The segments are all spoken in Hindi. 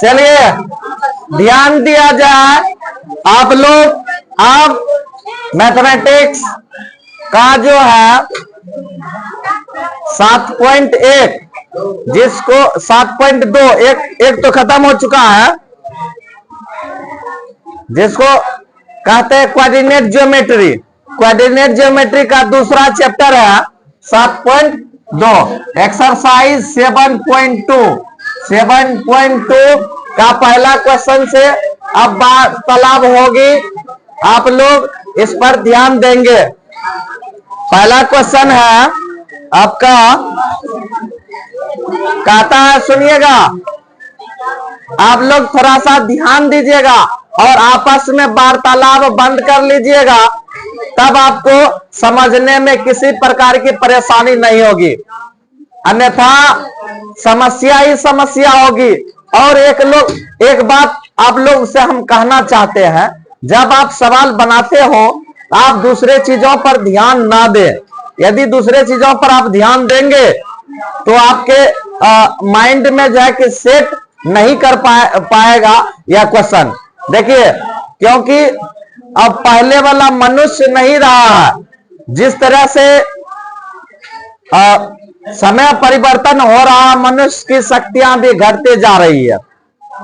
चलिए ध्यान दिया जाए आप लोग। अब मैथमेटिक्स का जो है 7.1 जिसको 7.2 एक तो खत्म हो चुका है, जिसको कहते हैं कोऑर्डिनेट ज्योमेट्री। कोऑर्डिनेट ज्योमेट्री का दूसरा चैप्टर है 7.2 एक्सरसाइज 7.2 का पहला क्वेश्चन से अब वार्तालाप होगी। आप लोग इस पर ध्यान देंगे। पहला क्वेश्चन है आपका, कहता है, सुनिएगा आप लोग थोड़ा सा ध्यान दीजिएगा और आपस में वार्तालाप बंद कर लीजिएगा, तब आपको समझने में किसी प्रकार की परेशानी नहीं होगी, अन्यथा समस्या ही समस्या होगी। और एक बात आप लोग से हम कहना चाहते हैं, जब आप सवाल बनाते हो आप दूसरे चीजों पर ध्यान ना दें। यदि दूसरे चीजों पर आप ध्यान देंगे तो आपके माइंड में जो है कि सेट नहीं कर पाएगा यह क्वेश्चन। देखिए, क्योंकि अब पहले वाला मनुष्य नहीं रहा है। जिस तरह से समय परिवर्तन हो रहा, मनुष्य की शक्तियां भी घटते जा रही है,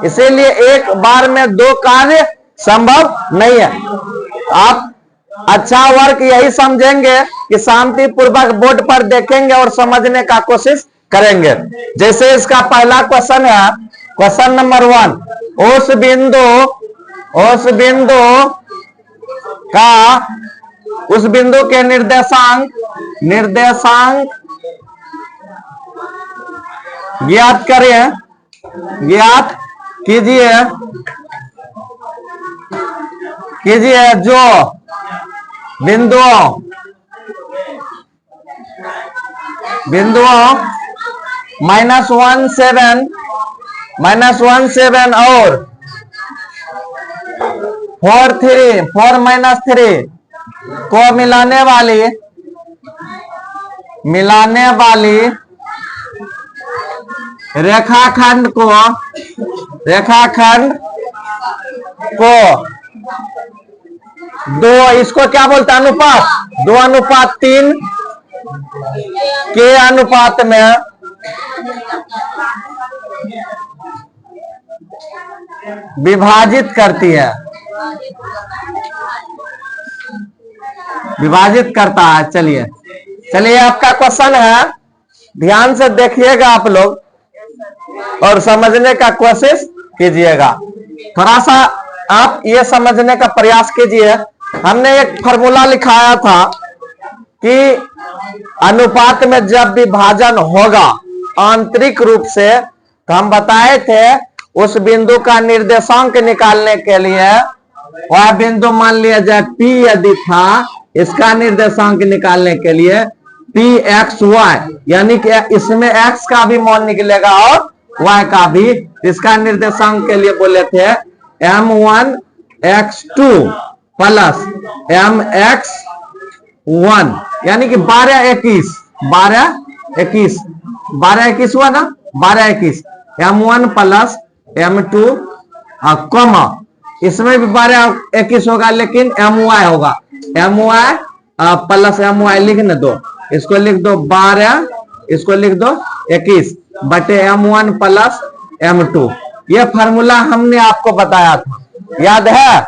इसीलिए एक बार में दो कार्य संभव नहीं है। आप अच्छा वर्क यही समझेंगे कि शांति पूर्वक बोर्ड पर देखेंगे और समझने का कोशिश करेंगे। जैसे इसका पहला क्वेश्चन है, क्वेश्चन नंबर 1, उस बिंदु के निर्देशांक ज्ञात करें, ज्ञात कीजिए जो बिंदुओं -17 और 4-3 को मिलाने वाली रेखाखंड को दो, इसको क्या बोलते हैं, अनुपात 2:3 के अनुपात में विभाजित करता है। चलिए आपका क्वेश्चन है, ध्यान से देखिएगा आप लोग और समझने का कोशिश कीजिएगा। थोड़ा सा आप ये समझने का प्रयास कीजिए। हमने एक फॉर्मूला लिखाया था कि अनुपात में जब विभाजन होगा आंतरिक रूप से, तो हम बताए थे उस बिंदु का निर्देशांक निकालने के लिए, वह बिंदु मान लिया जाए P यदि था, इसका निर्देशांक निकालने के लिए PXY, यानी कि इसमें X का भी मान निकलेगा और Y का भी। इसका निर्देशांक के लिए बोले थे M1X2 प्लस MX1, यानी कि 12-21 हुआ ना, 12-21 M1 प्लस M2 कॉमा, इसमें भी 12-21 होगा, लेकिन MY होगा, MY प्लस MY लिखने दो, इसको लिख दो 12, इसको लिख दो 21 बटे M1 प्लस M2। ये फार्मूला हमने आपको बताया था, याद है?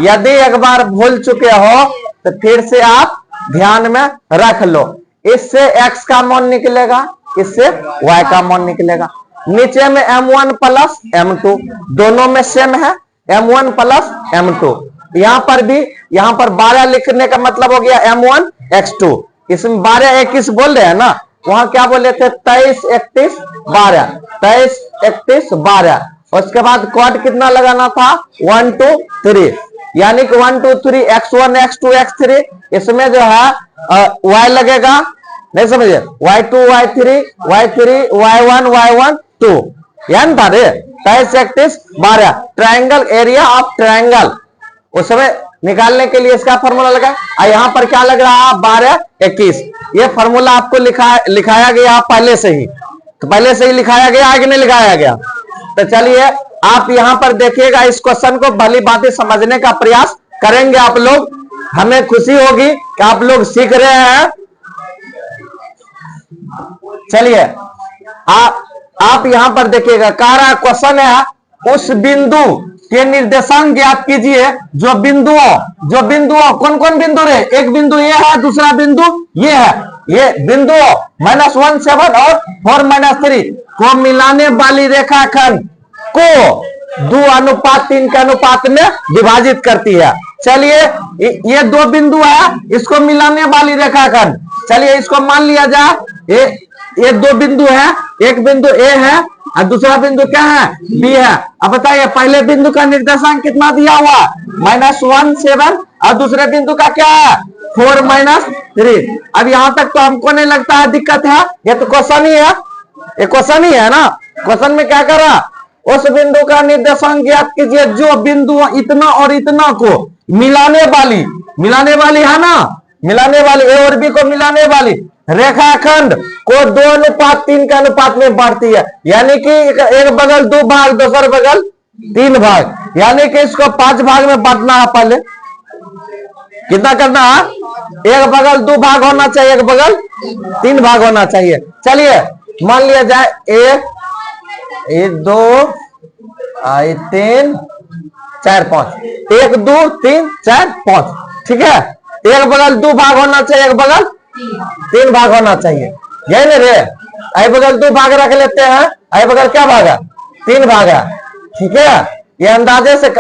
यदि एक बार भूल चुके हो तो फिर से आप ध्यान में रख लो। इससे X का मान निकलेगा, इससे Y का मान निकलेगा। नीचे में M1 प्लस M2 दोनों में सेम है, M1 प्लस M2। यहाँ पर 12 लिखने का मतलब हो गया M1X2। इसमें 12-21 बोल रहे हैं ना, वहां क्या बोले थे 23-31-12। उसके बाद क्वाड कितना लगाना था 1 2 3, यानी कि 1 2 3 X1 X2 X3। इसमें जो है Y लगेगा, नहीं समझे, Y2 Y3 Y3 Y1 Y1 2, यानी था रे 23-31-12 ट्रायंगल, एरिया ऑफ ट्रायंगल। उसमें निकालने के लिए इसका फॉर्मूला लगाए। और यहाँ पर क्या लग रहा है 12 21, ये फॉर्मूला आपको लिखाया गया पहले से ही, तो पहले से ही लिखाया गया, आगे नहीं लिखाया गया। तो चलिए आप यहाँ पर देखिएगा, इस क्वेश्चन को भली बातें समझने का प्रयास करेंगे आप लोग। हमें खुशी होगी कि आप लोग सीख रहे हैं। चलिए आप यहां पर देखिएगा, कह रहा क्वेश्चन है उस बिंदु के निर्देशांक ज्ञात कीजिए जो बिंदुओं कौन कौन बिंदु रहे, एक बिंदु ये है, दूसरा बिंदु ये है, ये बिंदु -1 7 और 4 -3 को मिलाने वाली रेखाखंड को 2:3 के अनुपात में विभाजित करती है। चलिए ये दो बिंदु है, इसको मिलाने वाली रेखाखंड, चलिए इसको मान लिया जाए ये दो बिंदु है, एक बिंदु ए है और दूसरा बिंदु क्या है, बी है। अब बताइए पहले बिंदु का निर्देशांक कितना दिया हुआ, -1 7 और दूसरे बिंदु का क्या है 4 -3। अब यहां तक तो हमको नहीं लगता है दिक्कत है, ये तो क्वेश्चन ही है, ये क्वेश्चन ही है ना। क्वेश्चन में क्या करा, उस बिंदु का निर्देशांक ज्ञात कीजिए जो बिंदु इतना और इतना को मिलाने वाली है ना, मिलाने वाली ए और बी को मिलाने वाली रेखाखंड को 2:3 के अनुपात में बांटती है। यानी कि एक बगल 2 भाग, दूसरा बगल 3 भाग, यानी कि इसको 5 भाग में बांटना है। पहले कितना करना है, एक बगल 2 भाग होना चाहिए, एक बगल 3 भाग होना चाहिए। चलिए मान लिया जाए 1 2 3 4 5, 1 2 3 4 5, ठीक है। एक बगल 2 भाग होना चाहिए, एक बगल 3 भाग होना चाहिए, यही नहीं रे। आई बगल 2 भाग रख लेते हैं, आई बगल क्या भाग है 3 भाग है, ठीक है। ये अंदाजे से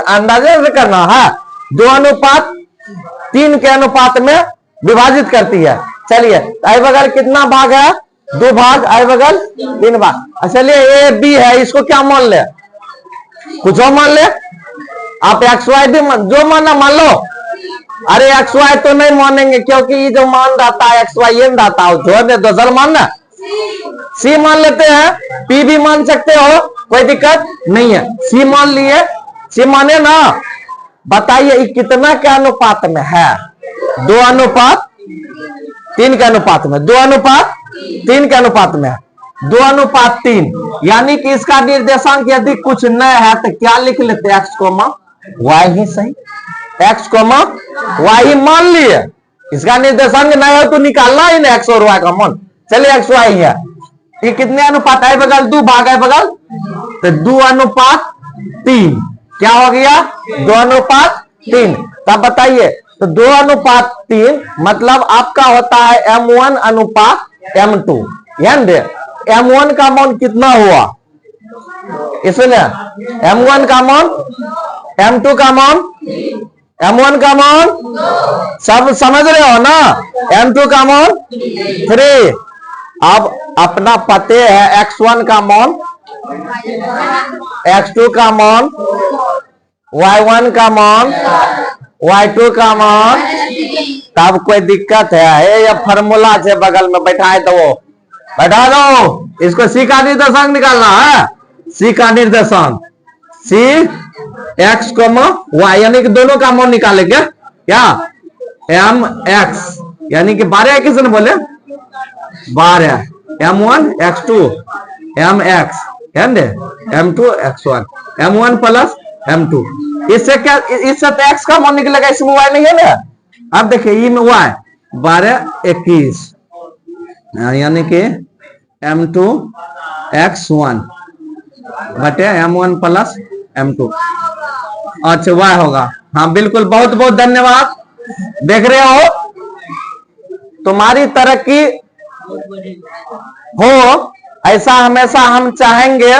करना है, 2:3 के अनुपात में विभाजित करती है। चलिए आई बगल कितना भाग है 2 भाग, आई बगल 3 भाग। चलिए ए बी है, इसको क्या मान ले, कुछ और मान ले आप, XY भी जो माना मान लो। अरे XY तो नहीं मानेंगे क्योंकि ये जो मान रहता है XY ये रहता है, जो दूसरा मानना C मान लेते हैं, P भी मान सकते हो, कोई दिक्कत नहीं है। C मान लिए, C माने ना। बताइए ये कितना के अनुपात में है, 2:3 के अनुपात में, 2:3 के अनुपात में है, 2:3। यानी कि इसका निर्देशांक यदि कुछ न है तो क्या लिख लेते, x, y ही सही, x, y ही मान लिए। इसका निर्देशांक नहीं है तो निकालना ही नहीं x और y का मान। चलिए x y है, ये कितने अनुपात है, बगल 2 भाग है बगल, तो 2:3 क्या हो गया 2:3। तब बताइए तो 2:3 मतलब आपका होता है M1:M2, M1 का मान कितना हुआ, इसलिए M1 का मान, M2 का मान, M1 का मान सब समझ रहे हो ना, M2 का मान 3। अब अपना पते है X1 का मान, X2 का मान, Y1 का मान, Y2 का मान। तब कोई दिक्कत है, ये फॉर्मूला से बगल में बैठा दो, बैठा दो। इसको C का निर्देशांक निकालना है, C का निर्देशांक, C X, Y यानी कि दोनों का मान निकालेंगे क्या, MX यानी कि 12 किसने बोले 12, M1 X2 MX M2 X1, M1 plus M2। इससे क्या, इससे तो X का मान निकलेगा, इसमें Y नहीं है ना। अब देखिए ये में Y 12 21 यानी कि M2 X1 बटे M1 प्लस M2, अच्छा Y होगा। हाँ बिल्कुल, बहुत बहुत धन्यवाद। देख रहे हो तुम्हारी तरक्की हो ऐसा हमेशा हम चाहेंगे,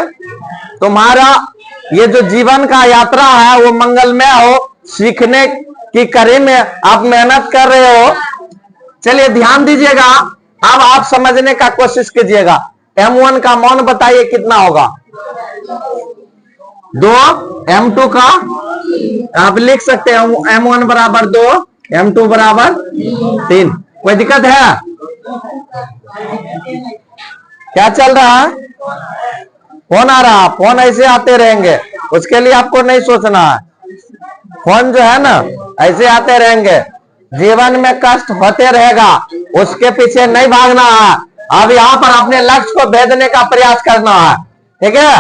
तुम्हारा ये जो जीवन का यात्रा है वो मंगलमय हो, सीखने की कड़ी में आप मेहनत कर रहे हो। चलिए ध्यान दीजिएगा, अब आप समझने का कोशिश कीजिएगा। M1 का मान बताइए कितना होगा, 2, M2 का आप लिख सकते हैं M1 बराबर 2, M2 बराबर 3। कोई दिक्कत है, क्या चल रहा है, फोन आ रहा, फोन ऐसे आते रहेंगे, उसके लिए आपको नहीं सोचना है। फोन जो है ना ऐसे आते रहेंगे। जीवन में कष्ट होते रहेगा, उसके पीछे नहीं भागना है। अब यहाँ पर अपने लक्ष्य को भेदने का प्रयास करना है। ठीक है,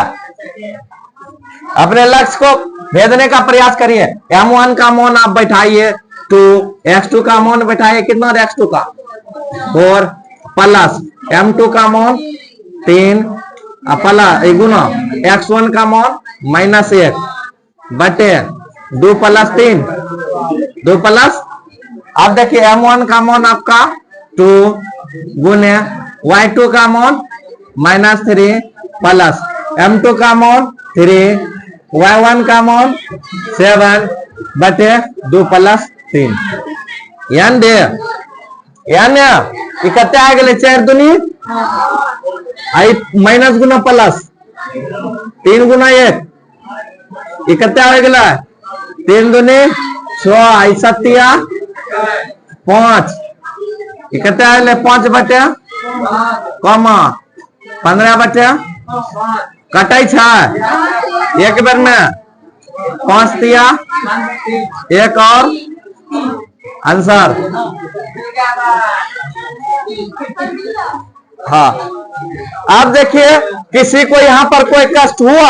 अपने लक्ष्य को भेदने का प्रयास करिए। m1 का मान आप बैठाइए 2, x2 का मान बैठाइए कितना, x2 का 4 प्लस m2 का मान 3 प्लस गुना x1 का मान -1 बटे 2 प्लस 3 2 प्लस। अब देखिए m1 का मान आपका 2 गुने y2 का मान -3 प्लस m2 का मान 3 y1 का मान 7 बटे 2 प्लस 3 यानी इकट्ठे आ गए 4 दूनी आई माइनस गुना प्लस 3 गुना 1 इकट्ठे आ गया 3 दूनी 6 आई 7 5 इकट्ठे आ गए 5 बटे कमा 15 बटे कटाई एक बार में 5 दिया 1 और आंसर। हाँ, आप देखिए किसी को यहाँ पर कोई कष्ट हुआ,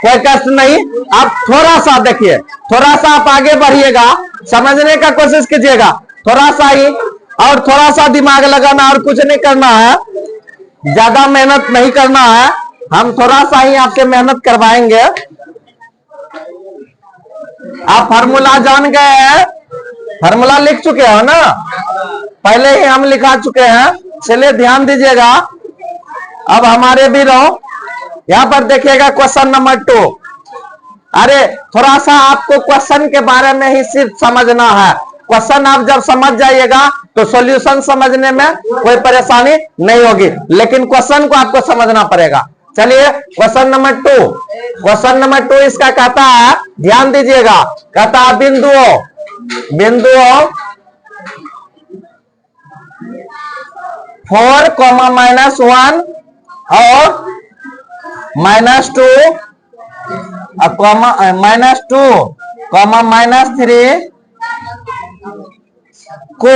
कोई कष्ट नहीं। आप थोड़ा सा देखिए, थोड़ा सा आप आगे बढ़िएगा, समझने का कोशिश कीजिएगा, थोड़ा सा ही, और थोड़ा सा दिमाग लगाना, और कुछ नहीं करना है, ज्यादा मेहनत नहीं करना है। हम थोड़ा सा ही आपसे मेहनत करवाएंगे। आप फार्मूला जान गए हैं, फार्मूला लिख चुके हो ना, पहले ही हम लिखा चुके हैं। चलिए ध्यान दीजिएगा। अब हमारे भी रहो, यहाँ पर देखिएगा क्वेश्चन नंबर 2। अरे थोड़ा सा आपको क्वेश्चन के बारे में ही सिर्फ समझना है। क्वेश्चन आप जब समझ जाइएगा तो सॉल्यूशन समझने में कोई परेशानी नहीं होगी, लेकिन क्वेश्चन को आपको समझना पड़ेगा। चलिए क्वेश्चन नंबर 2, क्वेश्चन नंबर 2 इसका कहता है, ध्यान दीजिएगा, कहता है बिंदुओं 4, -1 और -2 -3 को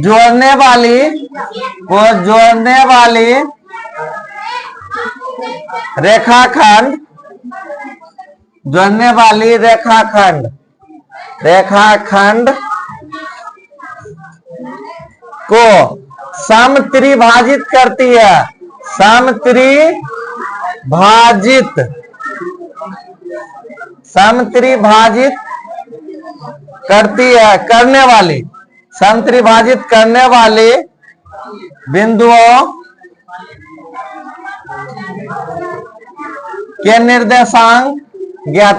जोड़ने वाली रेखाखंड को समत्रिभाजित करती है। समत्रिभाजित करने वाली बिंदुओं के निर्देशांक ज्ञात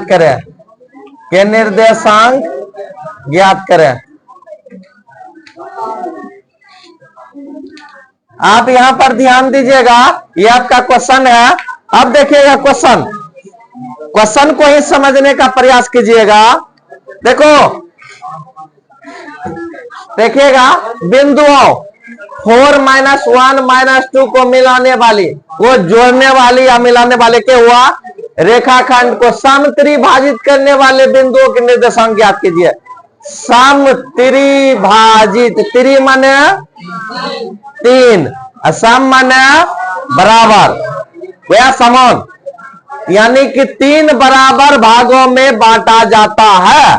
करें। आप यहां पर ध्यान दीजिएगा, ये आपका क्वेश्चन है। अब देखिएगा क्वेश्चन को ही समझने का प्रयास कीजिएगा। देखिएगा बिंदुओं 4, -1, -2 को मिलाने वाली, वो जोड़ने वाली या मिलाने वाले के हुआ रेखाखंड को समत्रिभाजित करने वाले बिंदुओं के निर्देशांक ज्ञात कीजिए। समत्रिभाजित, त्रि माने 3, सम माने बराबर या समान, यानी कि 3 बराबर भागों में बांटा जाता है।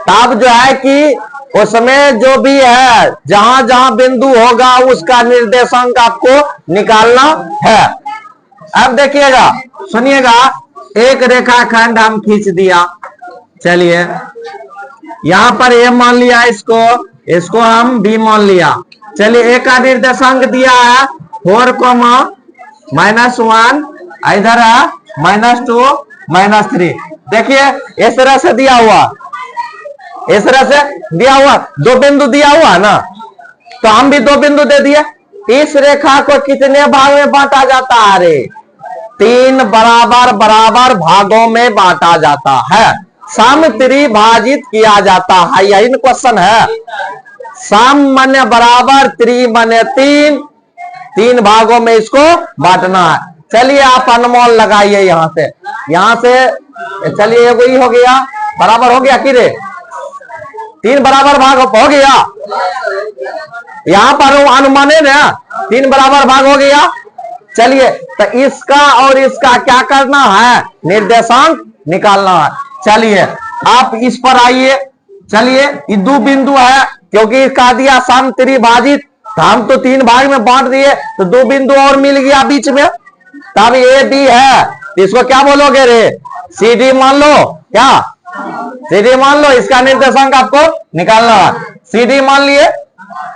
तब जो है कि उसमें जो भी है, जहां जहां बिंदु होगा उसका निर्देशांक आपको निकालना है। अब देखिएगा, सुनिएगा, एक रेखाखंड हम खींच दिया। चलिए यहां पर ए मान लिया, इसको हम बी मान लिया। चलिए ए का निर्देशांक दिया है 4, -1, इधर है -2, -3। देखिए इस तरह से दिया हुआ, दो बिंदु दिया हुआ ना, तो हम भी 2 बिंदु दे दिए। इस रेखा को कितने भाग में बांटा जाता है? रे 3 बराबर भागों में बांटा जाता है, समत्रिभाजित किया जाता है। यही क्वेश्चन है। सम माने बराबर, त्रि माने 3 भागों में इसको बांटना है। चलिए आप अनुमान लगाइए यहां से। चलिए ये हो गया, बराबर हो गया कि रे? तीन बराबर भाग हो गया। यहाँ पर अनुमानित है 3 बराबर भाग हो गया। चलिए तो इसका और इसका क्या करना है, निर्देशांक निकालना है। चलिए आप इस पर आइए। चलिए ये 2 बिंदु है, क्योंकि कह दिया सम त्रिभाजित, तो हम तो 3 भाग में बांट दिए, तो 2 बिंदु और मिल गया बीच में, तब ए बी है, तो इसको क्या बोलोगे रे, सी डी मान लो। क्या सी डी मान लो, इसका निर्देशांक आपको निकालना है, सी डी मान लिए।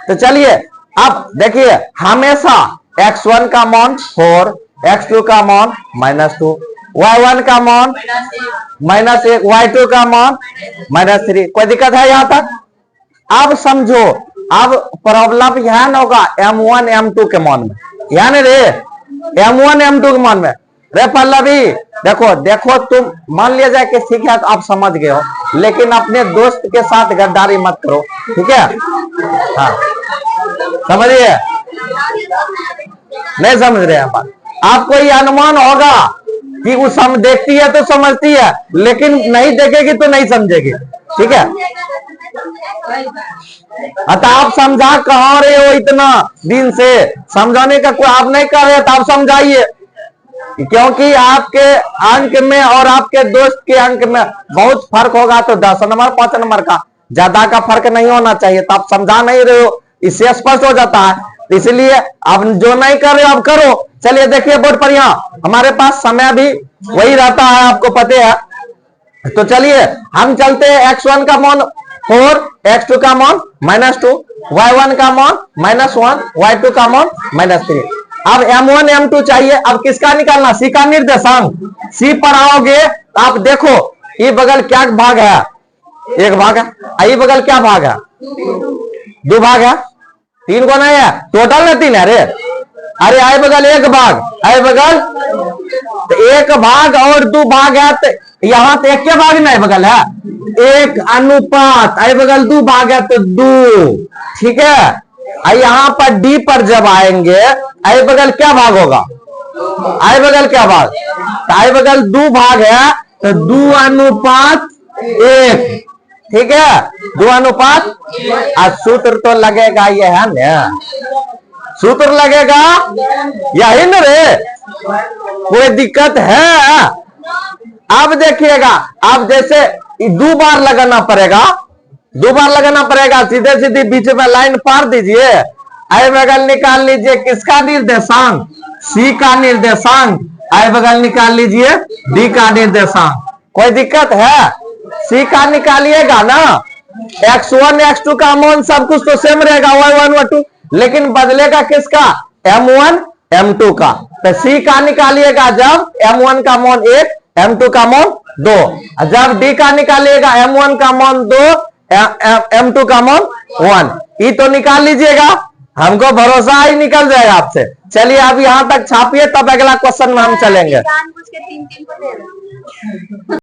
तो चलिए अब देखिए, हमेशा x1 का मान 4, x2 का मान -2, y1 का मान -1, y2 का मान -3। कोई दिक्कत है यहां तक? अब समझो, अब प्रॉब्लम यह ना होगा M1 M2 के मान में, यानी रे M1 M2 के मान में। रे पल्लवी देखो तुम मान लिया जाए कि ठीक है आप समझ गए हो, लेकिन अपने दोस्त के साथ गद्दारी मत करो, ठीक है? हाँ समझिए, नहीं समझ रहे हैं बात? आपको ये अनुमान होगा कि वो देखती है तो समझती है, लेकिन नहीं देखेगी तो नहीं समझेगी, ठीक है? अतः आप समझा कहाँ रहे हो, इतना दिन से समझाने का कोई आप नहीं कर रहे, तो आप समझाइए, क्योंकि आपके अंक में और आपके दोस्त के अंक में बहुत फर्क होगा। तो 10 नंबर 5 नंबर का ज्यादा का फर्क नहीं होना चाहिए, तो आप समझा नहीं रहे हो, इससे स्पष्ट हो जाता है। इसलिए आप जो नहीं कर रहे हो आप करो। चलिए देखिए बोर्ड पर, यहाँ हमारे पास समय भी वही रहता है, आपको पता है। तो चलिए हम चलते हैं, x1 का मान 4, x2 का मान -2, y1 का मान -1, y2 का मान -3। अब M1 M2 चाहिए। अब किसका निकालना, C का निर्देशांक। C पर आओगे तो आप देखो ये बगल क्या भाग है, 1 भाग है, ये बगल क्या भाग है, 2 भाग है, 3 को नहीं है, टोटल ना 3 है रे। अरे आई बगल 1 भाग, आई बगल तो 1 भाग और 2 भाग है, तो यहाँ तो 1 के भाग में बगल है, 1 अनुपात, आई बगल 2 भाग है तो 2, ठीक है? यहाँ पर डी पर जब आएंगे, आई बगल क्या भाग होगा, आई बगल क्या भाग, तो आई बगल 2 भाग है तो 2 अनुपात 1, ठीक है? 2 अनुपात। सूत्र तो लगेगा ये है ना, सूत्र लगेगा यही न रे, कोई दिक्कत है? अब देखिएगा, अब जैसे 2 बार लगाना पड़ेगा, 2 बार लगाना पड़ेगा, सीधे सीधे बीच में लाइन पार दीजिए, आई बगल निकाल लीजिए किसका निर्देशांक, सी का निर्देशांक, आई बगल निकाल लीजिए डी का निर्देशांक। कोई दिक्कत है? सी का निकालिएगा ना, x1 x2 का मान सब कुछ तो सेम रहेगा, y1 y2, लेकिन बदलेगा किसका, M1 M2 का। तो सी का निकालिएगा जब M1 का मान 1, M2 का मान 2, जब डी का निकालिएगा M1 का मान 2, M2 का मान 1। ये तो निकाल लीजिएगा, हमको भरोसा ही निकल जाएगा आपसे। चलिए अब यहां तक छापिए, तब अगला क्वेश्चन में हम चलेंगे।